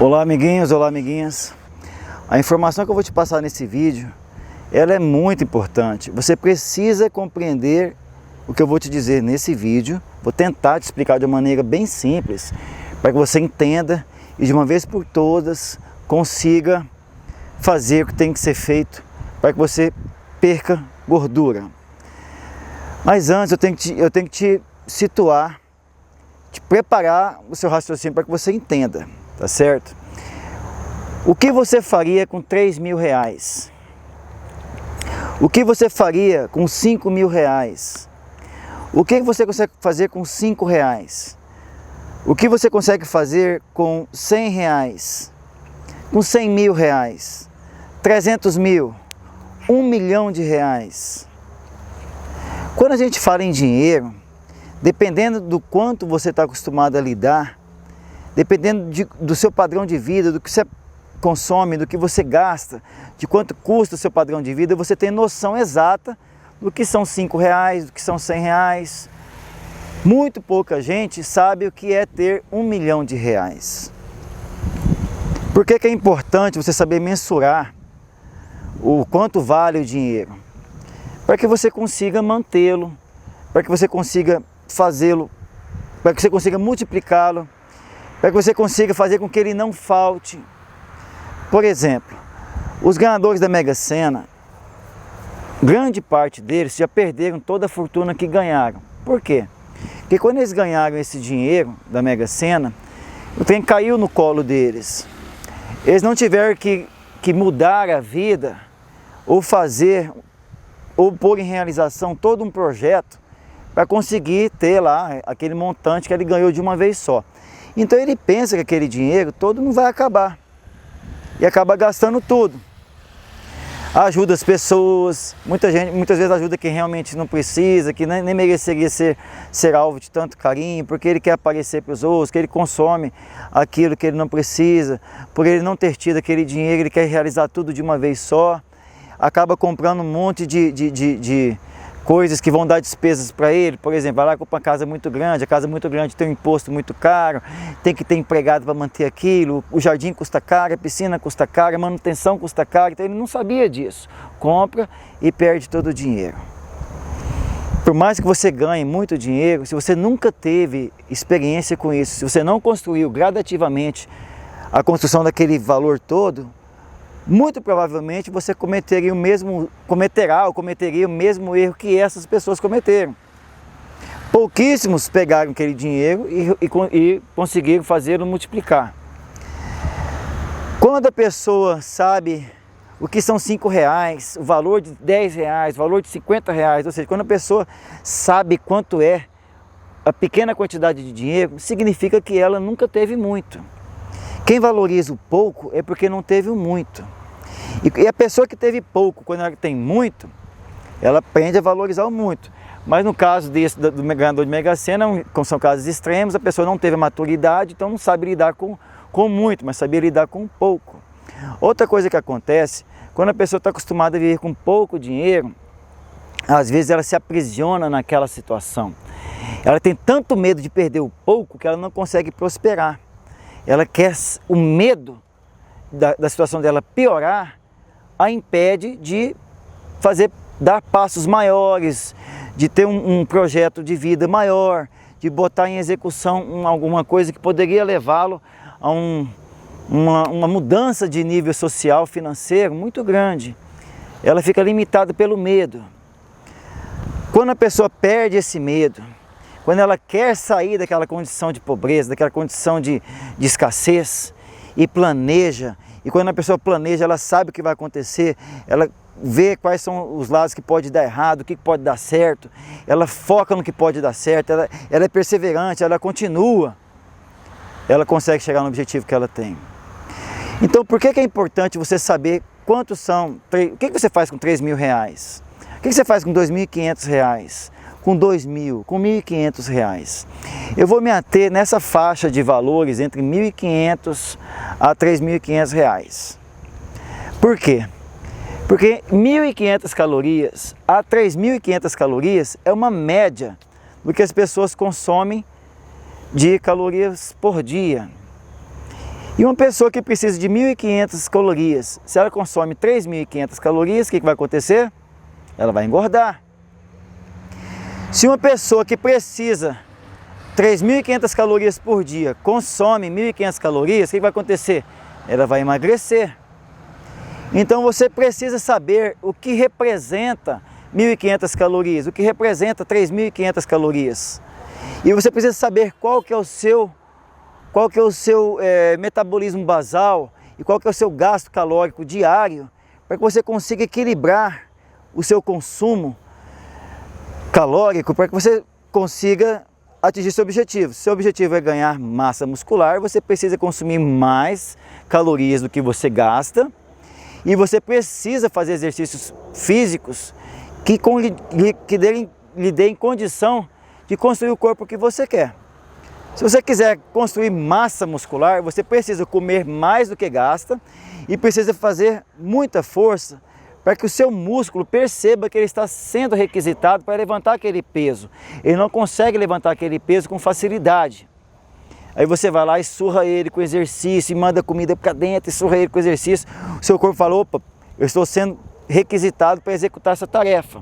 Olá amiguinhos, olá amiguinhas. A informação que eu vou te passar nesse vídeo, ela é muito importante. Você precisa compreender o que eu vou te dizer nesse vídeo. Vou tentar te explicar de uma maneira bem simples, para que você entenda e de uma vez por todas consiga fazer o que tem que ser feito para que você perca gordura. Mas antes eu tenho que te situar, te preparar o seu raciocínio para que você entenda, tá certo? O que você faria com 3 mil reais? O que você faria com 5 mil reais? O que você consegue fazer com 5 reais? O que você consegue fazer com 100 reais? Com 100 mil reais? 300 mil? 1 milhão de reais? Quando a gente fala em dinheiro, dependendo do quanto você está acostumado a lidar, dependendo do seu padrão de vida, do que você consome, do que você gasta, de quanto custa o seu padrão de vida, você tem noção exata do que são 5 reais, do que são 100 reais. Muito pouca gente sabe o que é ter 1 milhão de reais. Por que é importante você saber mensurar o quanto vale o dinheiro? Para que você consiga mantê-lo, para que você consiga fazê-lo, para que você consiga multiplicá-lo, para que você consiga fazer com que ele não falte. Por exemplo, os ganhadores da Mega Sena, grande parte deles já perderam toda a fortuna que ganharam. Por quê? Porque quando eles ganharam esse dinheiro da Mega Sena, o trem caiu no colo deles. Eles não tiveram que mudar a vida, ou fazer, ou pôr em realização todo um projeto para conseguir ter lá aquele montante que ele ganhou de uma vez só. Então ele pensa que aquele dinheiro todo não vai acabar. E acaba gastando tudo. Ajuda as pessoas, muitas vezes ajuda quem realmente não precisa, que nem mereceria ser alvo de tanto carinho, porque ele quer aparecer para os outros, que ele consome aquilo que ele não precisa, por ele não ter tido aquele dinheiro, ele quer realizar tudo de uma vez só, acaba comprando um monte de coisas que vão dar despesas para ele. Por exemplo, vai lá e compra uma casa muito grande, a casa muito grande tem um imposto muito caro, tem que ter empregado para manter aquilo, o jardim custa caro, a piscina custa caro, a manutenção custa caro, então ele não sabia disso. Compra e perde todo o dinheiro. Por mais que você ganhe muito dinheiro, se você nunca teve experiência com isso, se você não construiu gradativamente a construção daquele valor todo, muito provavelmente você cometeria o mesmo erro que essas pessoas cometeram. Pouquíssimos pegaram aquele dinheiro e conseguiram fazê-lo multiplicar. Quando a pessoa sabe o que são 5 reais, o valor de 10 reais, o valor de 50 reais, ou seja, quando a pessoa sabe quanto é a pequena quantidade de dinheiro, significa que ela nunca teve muito. Quem valoriza o pouco é porque não teve o muito. E a pessoa que teve pouco, quando ela tem muito, ela aprende a valorizar o muito. Mas no caso do ganhador de Mega Sena, são casos extremos, a pessoa não teve a maturidade, então não sabe lidar com muito, mas sabia lidar com pouco. Outra coisa que acontece, quando a pessoa está acostumada a viver com pouco dinheiro, às vezes ela se aprisiona naquela situação. Ela tem tanto medo de perder o pouco que ela não consegue prosperar. Ela quer, o medo da situação dela piorar, a impede de dar passos maiores, de ter um projeto de vida maior, de botar em execução alguma coisa que poderia levá-lo a uma mudança de nível social, financeiro muito grande. Ela fica limitada pelo medo. Quando a pessoa perde esse medo, quando ela quer sair daquela condição de pobreza, daquela condição de escassez, e planeja, e quando a pessoa planeja, ela sabe o que vai acontecer, ela vê quais são os lados que pode dar errado, o que pode dar certo, ela foca no que pode dar certo, ela é perseverante, ela continua, ela consegue chegar no objetivo que ela tem. Então, por que é importante você saber quantos são, o que você faz com 3 mil reais? O que você faz com 2.500 reais? Com 2.000, com 1.500 reais. Eu vou me ater nessa faixa de valores entre 1.500 a 3.500 reais. Por quê? Porque 1.500 calorias a 3.500 calorias é uma média do que as pessoas consomem de calorias por dia. E uma pessoa que precisa de 1.500 calorias, se ela consome 3.500 calorias, o que vai acontecer? Ela vai engordar. Se uma pessoa que precisa 3.500 calorias por dia consome 1.500 calorias, o que vai acontecer? Ela vai emagrecer. Então você precisa saber o que representa 1.500 calorias, o que representa 3.500 calorias. E você precisa saber qual que é o seu metabolismo basal e qual que é o seu gasto calórico diário, para que você consiga equilibrar o seu consumo calórico, para que você consiga atingir seu objetivo. Se seu objetivo é ganhar massa muscular, você precisa consumir mais calorias do que você gasta, e você precisa fazer exercícios físicos que lhe deem condição de construir o corpo que você quer. Se você quiser construir massa muscular, você precisa comer mais do que gasta e precisa fazer muita força para que o seu músculo perceba que ele está sendo requisitado para levantar aquele peso. Ele não consegue levantar aquele peso com facilidade. Aí você vai lá e surra ele com exercício, e manda comida para dentro, e surra ele com exercício. O seu corpo fala, opa, eu estou sendo requisitado para executar essa tarefa.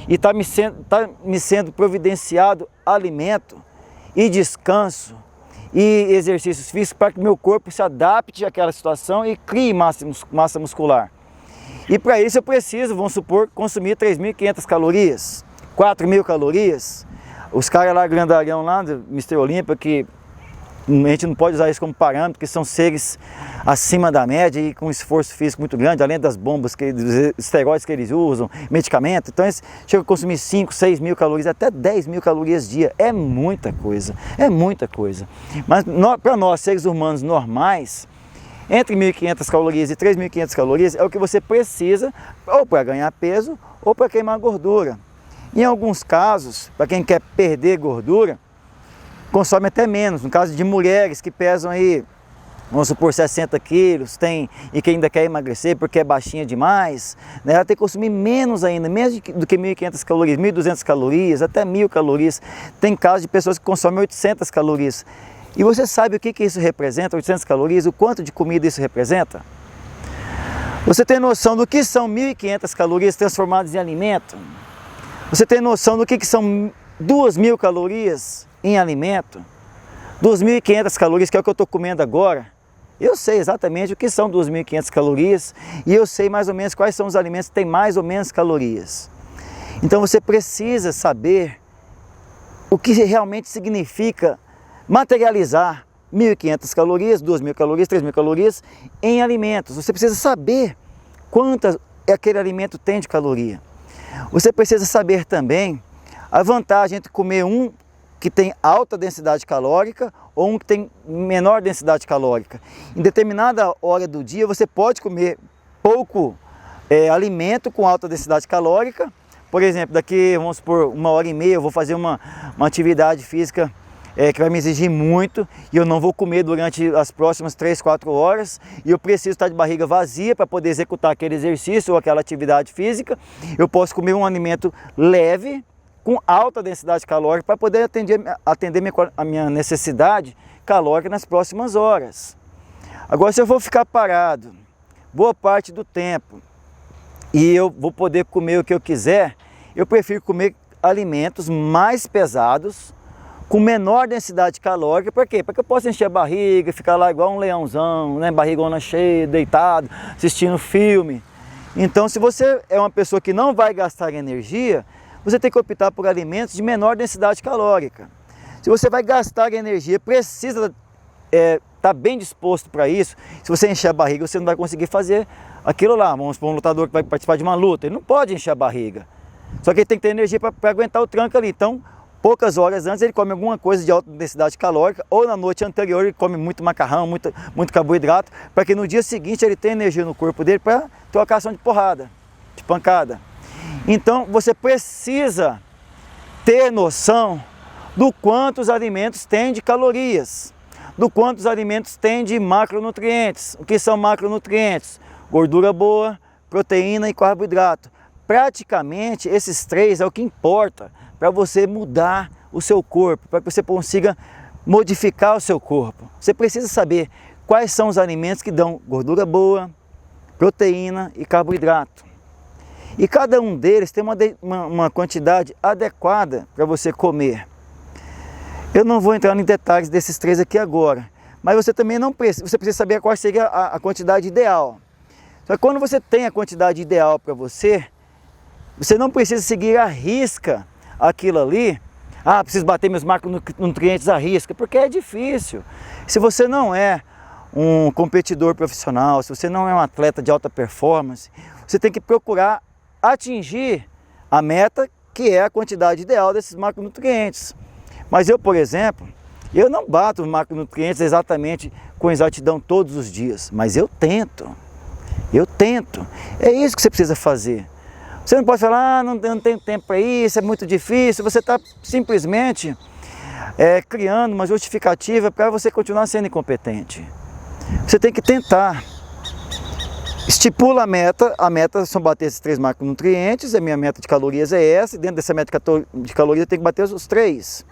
E está me sendo providenciado alimento e descanso e exercícios físicos para que meu corpo se adapte àquela situação e crie massa muscular. E para isso eu preciso, vamos supor, consumir 3.500 calorias, 4.000 calorias. Os caras lá, grandalhão lá do Mr. Olímpia, que a gente não pode usar isso como parâmetro, porque são seres acima da média e com esforço físico muito grande, além das bombas, dos esteroides que eles usam, medicamento. Então eles chegam a consumir 5, 6.000 calorias, até 10.000 calorias dia. É muita coisa, é muita coisa. Mas para nós, seres humanos normais, entre 1.500 calorias e 3.500 calorias é o que você precisa ou para ganhar peso ou para queimar gordura. Em alguns casos, para quem quer perder gordura, consome até menos. No caso de mulheres que pesam aí, vamos supor, 60 quilos, e que ainda quer emagrecer porque é baixinha demais, né? Ela tem que consumir menos ainda, menos do que 1.500 calorias, 1.200 calorias, até 1.000 calorias. Tem casos de pessoas que consomem 800 calorias. E você sabe o que isso representa, 800 calorias, o quanto de comida isso representa? Você tem noção do que são 1.500 calorias transformadas em alimento? Você tem noção do que são 2.000 calorias em alimento? 2.500 calorias, que é o que eu estou comendo agora. Eu sei exatamente o que são 2.500 calorias e eu sei mais ou menos quais são os alimentos que têm mais ou menos calorias. Então você precisa saber o que realmente significa materializar 1.500 calorias, 2.000 calorias, 3.000 calorias em alimentos. Você precisa saber quantas aquele alimento tem de caloria. Você precisa saber também a vantagem entre comer um que tem alta densidade calórica ou um que tem menor densidade calórica. Em determinada hora do dia você pode comer pouco alimento com alta densidade calórica. Por exemplo, daqui, vamos supor, 1h30 eu vou fazer uma atividade física que vai me exigir muito e eu não vou comer durante as próximas 3, 4 horas e eu preciso estar de barriga vazia para poder executar aquele exercício ou aquela atividade física. Eu posso comer um alimento leve, com alta densidade calórica, para poder atender a minha necessidade calórica nas próximas horas. Agora, se eu vou ficar parado boa parte do tempo e eu vou poder comer o que eu quiser, eu prefiro comer alimentos mais pesados, com menor densidade calórica. Por quê? Para que eu possa encher a barriga, ficar lá igual um leãozão, né? Barrigona cheia, deitado, assistindo filme. Então, se você é uma pessoa que não vai gastar energia, você tem que optar por alimentos de menor densidade calórica. Se você vai gastar energia, precisa estar bem disposto para isso. Se você encher a barriga, você não vai conseguir fazer aquilo lá. Vamos supor, um lutador que vai participar de uma luta, ele não pode encher a barriga. Só que ele tem que ter energia para aguentar o tranco ali. Então, poucas horas antes ele come alguma coisa de alta densidade calórica, ou na noite anterior ele come muito macarrão, muito carboidrato, para que no dia seguinte ele tenha energia no corpo dele para trocação de porrada, de pancada. Então você precisa ter noção do quanto os alimentos têm de calorias, do quanto os alimentos têm de macronutrientes. O que são macronutrientes? Gordura boa, proteína e carboidrato. Praticamente esses três é o que importa para você mudar o seu corpo, para que você consiga modificar o seu corpo. Você precisa saber quais são os alimentos que dão gordura boa, proteína e carboidrato. E cada um deles tem uma quantidade adequada para você comer. Eu não vou entrar em detalhes desses 3 aqui agora, mas você também não precisa, você precisa saber qual seria a quantidade ideal. Só que quando você tem a quantidade ideal para você, você não precisa seguir à risca aquilo ali. Ah, preciso bater meus macronutrientes à risca, porque é difícil. Se você não é um competidor profissional, se você não é um atleta de alta performance, você tem que procurar atingir a meta, que é a quantidade ideal desses macronutrientes. Mas eu, por exemplo, eu não bato os macronutrientes exatamente com exatidão todos os dias, mas eu tento. É isso que você precisa fazer. Você não pode falar, ah, não tenho tempo para isso, é muito difícil. Você está simplesmente criando uma justificativa para você continuar sendo incompetente. Você tem que tentar. Estipula a meta são bater esses 3 macronutrientes, a minha meta de calorias é essa, e dentro dessa meta de calorias eu tenho que bater os 3.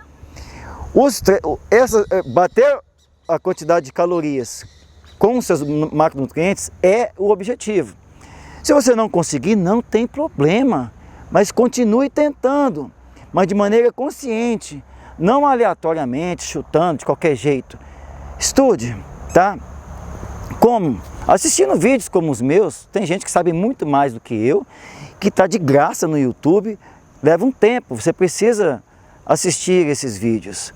Bater a quantidade de calorias com os seus macronutrientes é o objetivo. Se você não conseguir, não tem problema, mas continue tentando, mas de maneira consciente, não aleatoriamente, chutando de qualquer jeito. Estude, tá? Como? Assistindo vídeos como os meus, tem gente que sabe muito mais do que eu, que está de graça no YouTube, leva um tempo, você precisa assistir esses vídeos.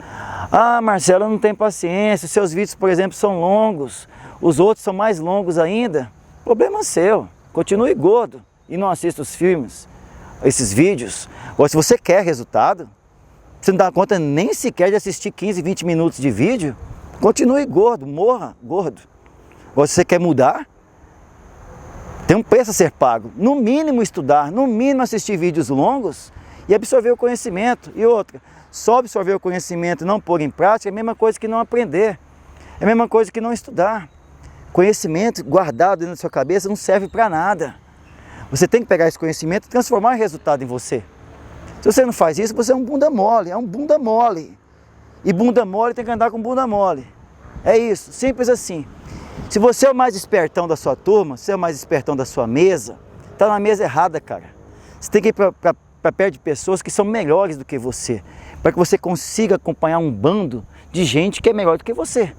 Ah, Marcelo, eu não tenho paciência, seus vídeos, por exemplo, são longos, os outros são mais longos ainda. Problema seu, continue gordo e não assista os filmes, esses vídeos. Ou se você quer resultado, você não dá conta nem sequer de assistir 15, 20 minutos de vídeo, continue gordo, morra gordo. Ou se você quer mudar, tem um preço a ser pago. No mínimo estudar, no mínimo assistir vídeos longos e absorver o conhecimento. E outra, só absorver o conhecimento e não pôr em prática é a mesma coisa que não aprender. É a mesma coisa que não estudar. Conhecimento guardado dentro da sua cabeça não serve para nada. Você tem que pegar esse conhecimento e transformar em resultado em você. Se você não faz isso, você é um bunda mole, E bunda mole tem que andar com bunda mole. É isso, simples assim. Se você é o mais espertão da sua turma, se é o mais espertão da sua mesa, está na mesa errada, cara. Você tem que ir para perto de pessoas que são melhores do que você, para que você consiga acompanhar um bando de gente que é melhor do que você.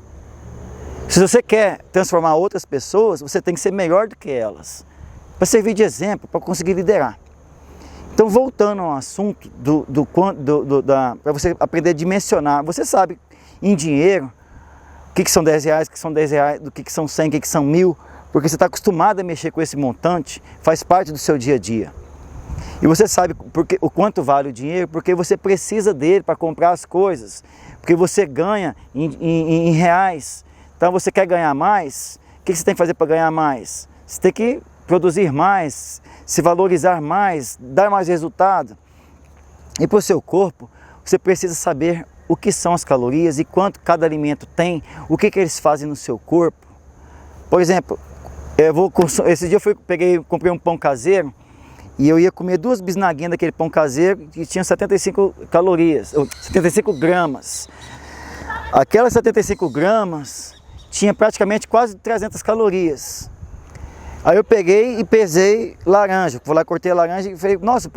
Se você quer transformar outras pessoas, você tem que ser melhor do que elas, para servir de exemplo, para conseguir liderar. Então, voltando ao assunto para você aprender a dimensionar, você sabe em dinheiro, o que são 10 reais, o que são 10 reais, do que são 100, o que são 1000, porque você está acostumado a mexer com esse montante, faz parte do seu dia a dia. E você sabe o quanto vale o dinheiro, porque você precisa dele para comprar as coisas, porque você ganha em reais. Então você quer ganhar mais, o que você tem que fazer para ganhar mais? Você tem que produzir mais, se valorizar mais, dar mais resultado. E para o seu corpo, você precisa saber o que são as calorias e quanto cada alimento tem, o que eles fazem no seu corpo. Por exemplo, esse dia eu comprei um pão caseiro e eu ia comer 2 bisnaguinhas daquele pão caseiro que tinha 75 calorias, ou 75 gramas. Aquelas 75 gramas tinha praticamente quase 300 calorias. Aí eu peguei e pesei laranja, fui lá, cortei a laranja e falei, nossa,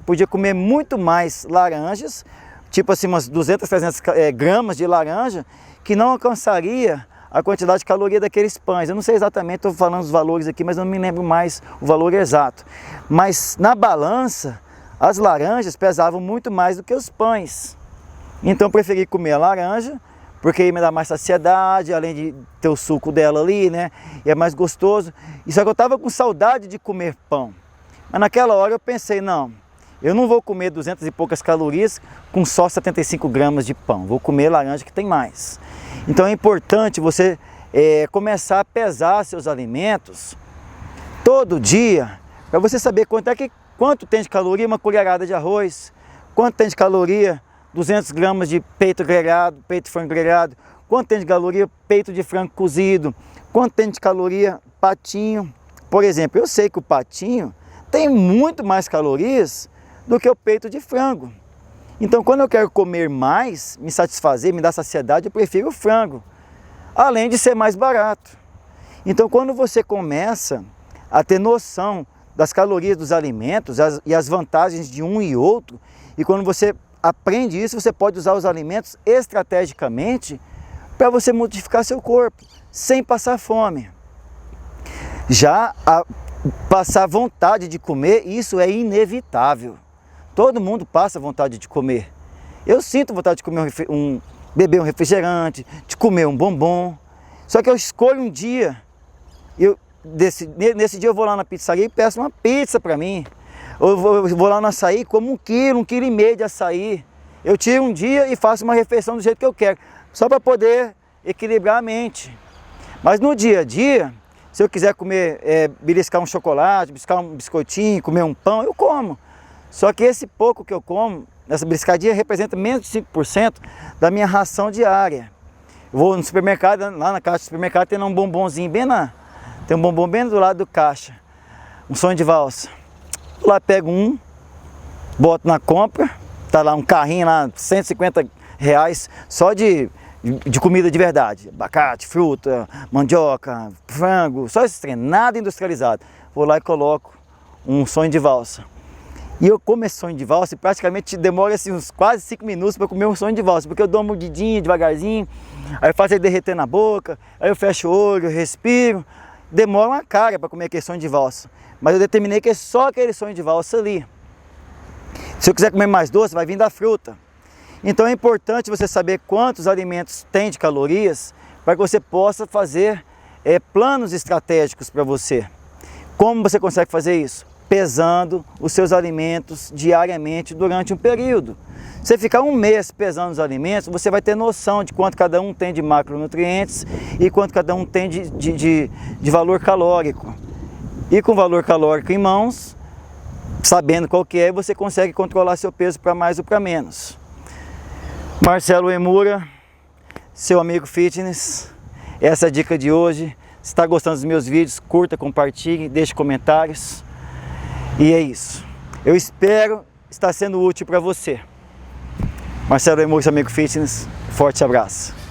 podia comer muito mais laranjas, tipo assim umas 200, 300 gramas de laranja, que não alcançaria a quantidade de caloria daqueles pães. Eu não sei exatamente, estou falando os valores aqui, mas eu não me lembro mais o valor exato. Mas na balança, as laranjas pesavam muito mais do que os pães. Então eu preferi comer a laranja, porque aí me dá mais saciedade, além de ter o suco dela ali, né? E é mais gostoso. E só que eu estava com saudade de comer pão. Mas naquela hora eu pensei, não, eu não vou comer 200 e poucas calorias com só 75 gramas de pão. Vou comer laranja que tem mais. Então é importante você começar a pesar seus alimentos todo dia, para você saber quanto tem de caloria uma colherada de arroz, quanto tem de caloria 200 gramas de peito grelhado, peito de frango grelhado, quanto tem de caloria peito de frango cozido, quanto tem de caloria patinho. Por exemplo, eu sei que o patinho tem muito mais calorias do que o peito de frango. Então, quando eu quero comer mais, me satisfazer, me dar saciedade, eu prefiro o frango. além de ser mais barato. Então, quando você começa a ter noção das calorias dos alimentos e as vantagens de um e outro, e quando você aprende isso, você pode usar os alimentos estrategicamente para você modificar seu corpo, sem passar fome. Já passar vontade de comer, isso é inevitável. Todo mundo passa vontade de comer. Eu sinto vontade de comer beber um refrigerante, de comer um bombom. Só que eu escolho um dia, nesse dia eu vou lá na pizzaria e peço uma pizza para mim. Eu vou lá no açaí, como 1,5 kg de açaí. Eu tiro um dia e faço uma refeição do jeito que eu quero, só para poder equilibrar a mente. Mas no dia a dia, se eu quiser comer, beliscar um chocolate, beliscar um biscoitinho, comer um pão, eu como. Só que esse pouco que eu como, essa beliscadinha representa menos de 5% da minha ração diária. Eu vou no supermercado, lá na caixa do supermercado tem um bombonzinho tem um bombom bem do lado do caixa, um sonho de valsa. Lá pego um, boto na compra, tá lá um carrinho lá, R$150 só de comida de verdade, abacate, fruta, mandioca, frango, só esse trem, nada industrializado. Vou lá e coloco um sonho de valsa. E eu como esse sonho de valsa e praticamente demora assim, uns quase 5 minutos para comer um sonho de valsa, porque eu dou uma mordidinha devagarzinho, aí eu faço ele derreter na boca, aí eu fecho o olho, eu respiro. Demora uma cara para comer aquele sonho de valsa, mas eu determinei que é só aquele sonho de valsa ali. Se eu quiser comer mais doce, vai vir da fruta. Então é importante você saber quantos alimentos tem de calorias para que você possa fazer planos estratégicos para você. Como você consegue fazer isso? Pesando os seus alimentos diariamente durante um período. Você ficar um mês pesando os alimentos, você vai ter noção de quanto cada um tem de macronutrientes e quanto cada um tem de valor calórico. E com valor calórico em mãos, sabendo qual que é, você consegue controlar seu peso para mais ou para menos. Marcelo Uemura, seu amigo fitness, essa é a dica de hoje. Se está gostando dos meus vídeos, curta, compartilhe, deixe comentários. E é isso. Eu espero estar sendo útil para você. Marcelo Uemura, seu amigo fitness, forte abraço.